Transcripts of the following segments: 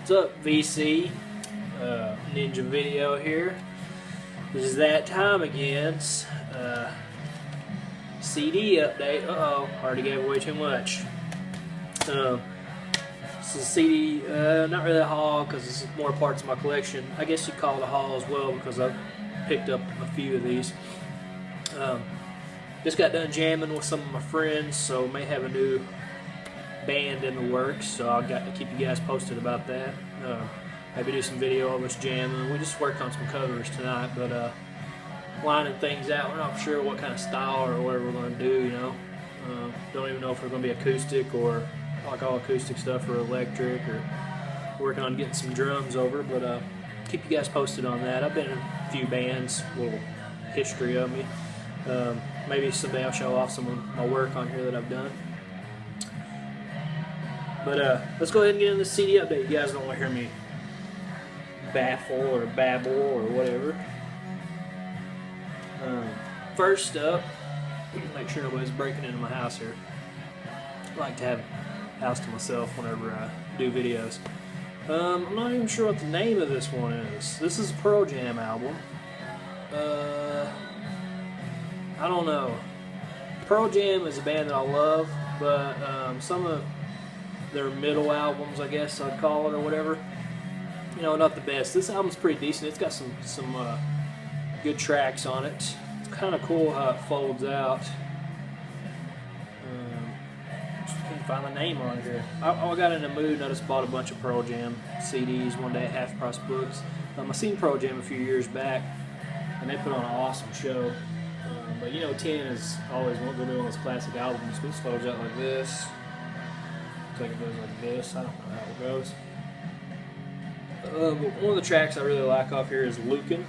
What's up, VC? Ninja Video here. This is that time again. CD update. Already gave away too much. This is a CD, not really a haul because this is more parts of my collection. I guess you'd call it a haul as well because I've picked up a few of these. Just got done jamming with some of my friends, so may have a new band in the works, so I'll got to keep you guys posted about that. Maybe do some video of us jamming. We just worked on some covers tonight, but lining things out. We're not sure what kind of style or whatever we're going to do, you know. Don't even know if we're going to be acoustic or like all acoustic stuff or electric, or working on getting some drums over, but keep you guys posted on that. I've been in a few bands, a little history of me. Maybe someday I'll show off some of my work on here that I've done. But let's go ahead and get into the CD update. You guys don't want to hear me baffle or babble or whatever. First up, make sure nobody's breaking into my house here. I like to have a house to myself whenever I do videos. I'm not even sure what the name of this one is. This is a Pearl Jam album. I don't know. Pearl Jam is a band that I love, but some of their middle albums, I guess I'd call it, or whatever, you know, not the best. This album's pretty decent. It's got some good tracks on it. It's kind of cool how it folds out. Just can't find the name on here. I got in a mood and I just bought a bunch of Pearl Jam CDs one day at Half Price Books. I seen Pearl Jam a few years back, and they put on an awesome show. But you know, 10 is always one of those classic albums. This folds out like this. Looks like it goes like this. I don't know how it goes. But one of the tracks I really like off here is Lukin.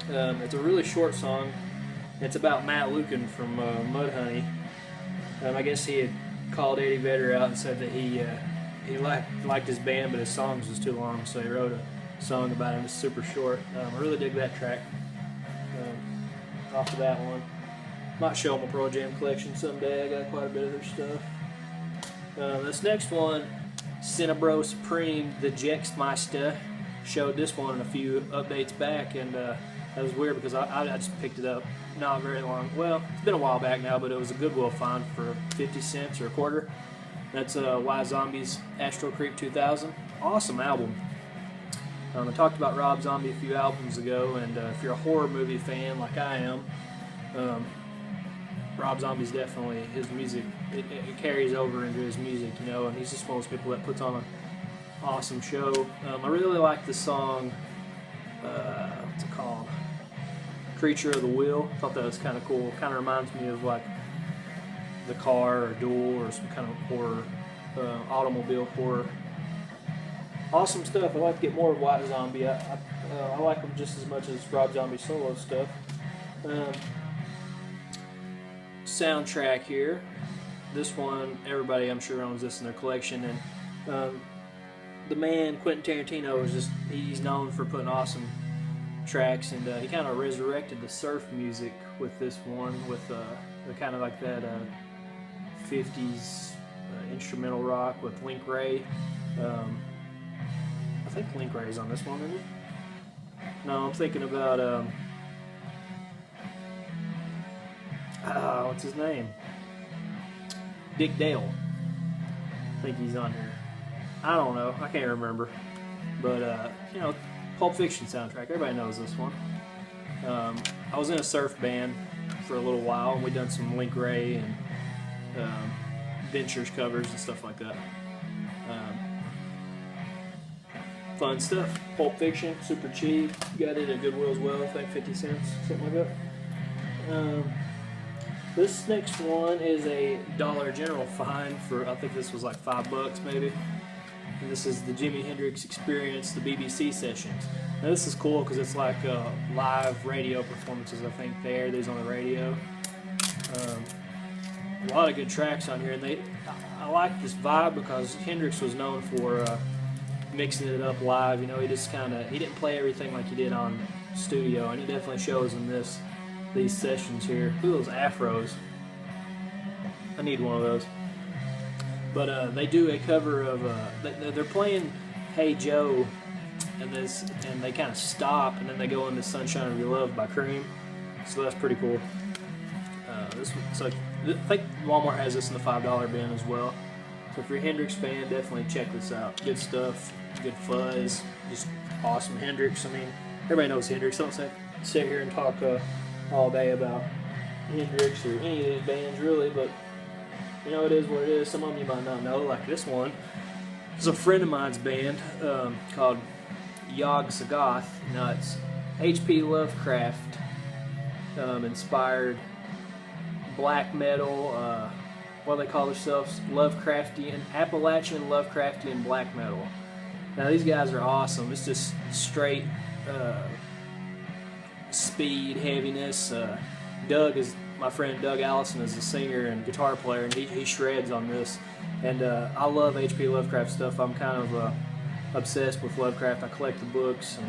It's a really short song. It's about Matt Lukin from Mudhoney. I guess he had called Eddie Vedder out and said that he liked his band, but his songs was too long, so he wrote a song about him. It's super short. I really dig that track. Off of that one. Might show my Pearl Jam collection someday. I got quite a bit of their stuff. This next one, Cinnabro Supreme, the Jexmeister, showed this one a few updates back, and that was weird because I just picked it up not very long. Well, it's been a while back now, but it was a Goodwill find for 50 cents or a quarter. That's Y Zombies Astro Creep 2000. Awesome album. I talked about Rob Zombie a few albums ago, and if you're a horror movie fan like I am, Rob Zombie's definitely, his music, it carries over into his music, you know, and he's just one of those people that puts on an awesome show. I really like the song, what's it called? Creature of the Wheel. I thought that was kind of cool. Kind of reminds me of like The Car or Duel or some kind of horror, automobile horror. Awesome stuff. I'd like to get more of White Zombie. I like them just as much as Rob Zombie's solo stuff. Soundtrack here. This one, everybody I'm sure owns this in their collection, and the man Quentin Tarantino is just, he's known for putting awesome tracks, and he kind of resurrected the surf music with this one, with the kind of like that 50s instrumental rock with Link Wray. I think Link Wray's on this one, isn't he? No, I'm thinking about what's his name? Dick Dale. I think he's on here. I don't know. I can't remember. But you know, Pulp Fiction soundtrack. Everybody knows this one. I was in a surf band for a little while, and we done some Link Wray and Ventures covers and stuff like that. Fun stuff. Pulp Fiction, super cheap. Got it at Goodwill as well, I think 50 cents, something like that. This next one is a Dollar General find for, I think this was like $5 maybe. And this is the Jimi Hendrix Experience, the BBC sessions. Now this is cool because it's like live radio performances, I think they air these on the radio. A lot of good tracks on here, and I like this vibe because Hendrix was known for mixing it up live. You know, he just he didn't play everything like he did on studio, and it definitely shows in these sessions here. Look at those afros. I need one of those. But they do a cover of they're playing Hey Joe, and they kind of stop, and then they go into Sunshine of Your Love by Cream. So that's pretty cool. This one, so I think Walmart has this in the $5 bin as well. So if you're a Hendrix fan, definitely check this out. Good stuff, good fuzz, just awesome Hendrix. I mean, everybody knows Hendrix. Don't sit here and talk all day about Hendrix or any of these bands really, but you know, it is what it is. Some of them you might not know, like this one. It's a friend of mine's band called Yog-Sothoth. Now it's H.P. Lovecraft inspired black metal. What do they call themselves? Lovecraftian, Appalachian Lovecraftian black metal. Now these guys are awesome. It's just straight speed, heaviness. My friend Doug Allison is a singer and guitar player, and he shreds on this. And I love H.P. Lovecraft stuff. I'm kind of obsessed with Lovecraft. I collect the books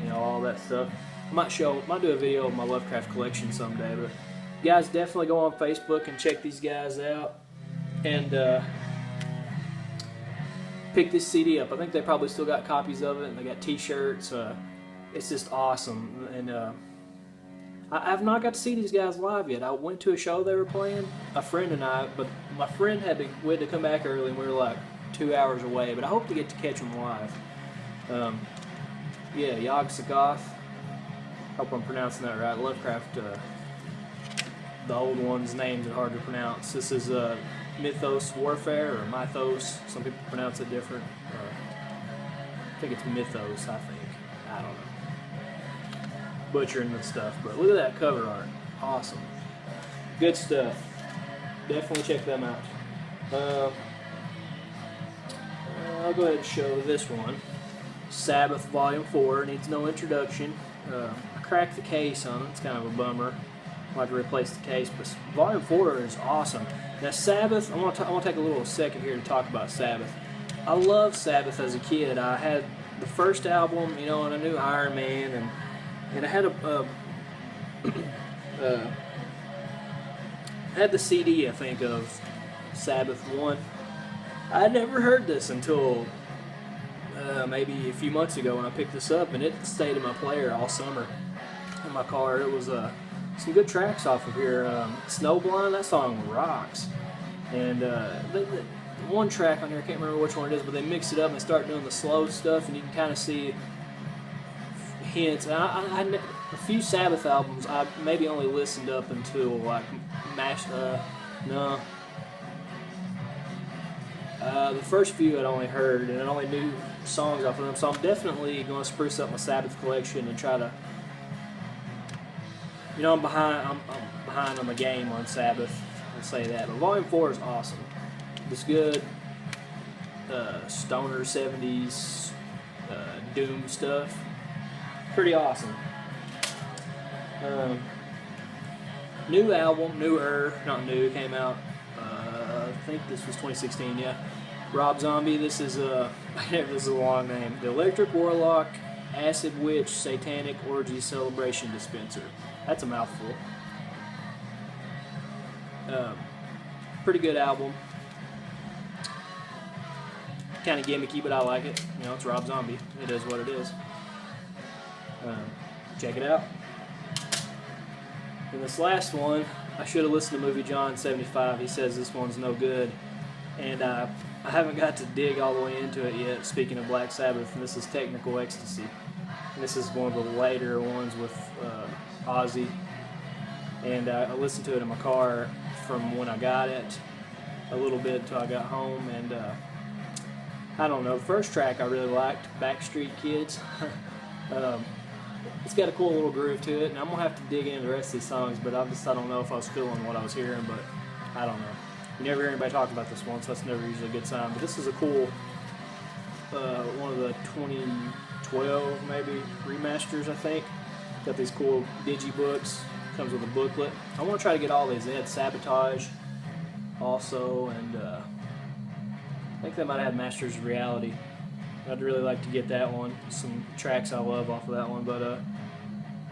and all that stuff. I might do a video of my Lovecraft collection someday. But guys, definitely go on Facebook and check these guys out and pick this CD up. I think they probably still got copies of it, and they got T-shirts. It's just awesome. And I've not got to see these guys live yet. I went to a show they were playing, a friend and I, but my friend we had to come back early, and we were like 2 hours away, but I hope to get to catch them live. Yeah, Yog-Sothoth. Hope I'm pronouncing that right. Lovecraft, the old one's names are hard to pronounce. This is Mythos Warfare, or Mythos. Some people pronounce it different. I think it's Mythos, I think. I don't know. Butchering the stuff, but look at that cover art. Awesome. Good stuff. Definitely check them out. I'll go ahead and show this one. Sabbath Volume 4. Needs no introduction. I cracked the case on it. It's kind of a bummer. I'll have to replace the case, but Volume 4 is awesome. Now Sabbath, I want to take a little second here to talk about Sabbath. I loved Sabbath as a kid. I had the first album, and I knew Iron Man, and I had had the CD, I think, of Sabbath 1. I had never heard this until maybe a few months ago when I picked this up, and it stayed in my player all summer in my car. It was some good tracks off of here. Snowblind, that song rocks. And the one track on here, I can't remember which one it is, but they mix it up and they start doing the slow stuff, and you can kind of see hints. And a few Sabbath albums I maybe only listened up until like the first few I'd only heard, and I only knew songs off of them. So I'm definitely going to spruce up my Sabbath collection and try to. I'm behind on the game on Sabbath. I'll say that. But Volume 4 is awesome. It's good. Stoner 70s doom stuff. Pretty awesome. New album, not new, came out. I think this was 2016. Yeah. Rob Zombie. This is a long name. The Electric Warlock, Acid Witch, Satanic Orgy Celebration Dispenser. That's a mouthful. Pretty good album. Kind of gimmicky, but I like it. It's Rob Zombie. It is what it is. Check it out. And this last one, I should have listened to Movie John 75. He says this one's no good. And I haven't got to dig all the way into it yet, speaking of Black Sabbath, and this is Technical Ecstasy. And this is one of the later ones with Ozzy. And I listened to it in my car from when I got it a little bit until I got home. And I don't know, the first track I really liked, Backstreet Kids. It's got a cool little groove to it, and I'm going to have to dig into the rest of these songs, but I don't know if I was feeling what I was hearing, but I don't know. You never hear anybody talk about this one, so that's never usually a good sign. But this is a cool, one of the 2012 maybe remasters, I think. Got these cool digibooks. Comes with a booklet. I want to try to get all these. They had Sabotage also, and I think they might have Masters of Reality. I'd really like to get that one. Some tracks I love off of that one, but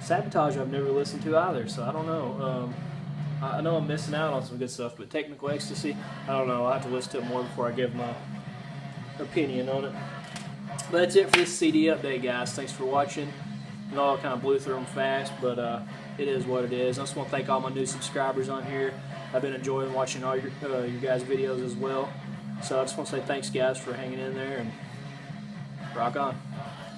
Sabotage I've never listened to either, so I don't know. I know I'm missing out on some good stuff, but Technical Ecstasy, I don't know. I'll have to listen to it more before I give my opinion on it. But that's it for this CD update, guys. Thanks for watching. It all kind of blew through them fast, but it is what it is. I just want to thank all my new subscribers on here. I've been enjoying watching all your guys' videos as well. So I just want to say thanks, guys, for hanging in there, and rock on.